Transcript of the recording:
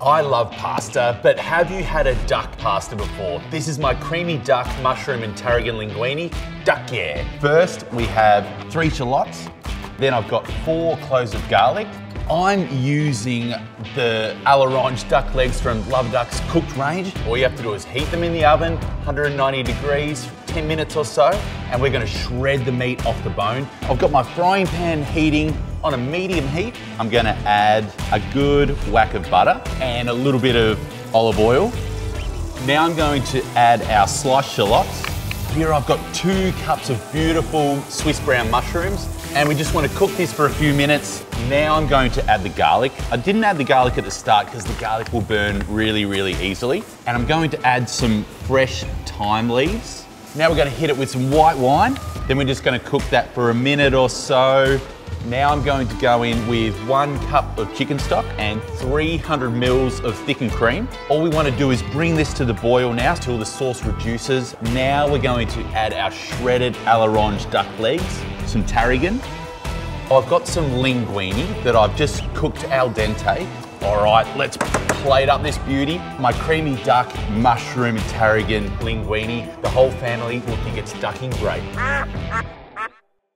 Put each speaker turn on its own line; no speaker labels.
I love pasta, but have you had a duck pasta before? This is my creamy duck, mushroom and tarragon linguine. Duck, yeah. First, we have 3 shallots. Then I've got 4 cloves of garlic. I'm using the L'orange duck legs from Luv-a-Duck's cooked range. All you have to do is heat them in the oven, 190 degrees, 10 minutes or so, and we're gonna shred the meat off the bone. I've got my frying pan heating on a medium heat. I'm gonna add a good whack of butter and a little bit of olive oil. Now I'm going to add our sliced shallots. Here I've got 2 cups of beautiful Swiss brown mushrooms, and we just want to cook this for a few minutes. Now I'm going to add the garlic. I didn't add the garlic at the start because the garlic will burn really, really easily. And I'm going to add some fresh thyme leaves. Now we're going to hit it with some white wine. Then we're just going to cook that for a minute or so. Now I'm going to go in with 1 cup of chicken stock and 300 mils of thickened cream. All we want to do is bring this to the boil now till the sauce reduces. Now we're going to add our shredded L'orange duck legs, some tarragon. I've got some linguine that I've just cooked al dente. All right, let's plate up this beauty. My creamy duck, mushroom and tarragon linguine. The whole family will think it's ducking great.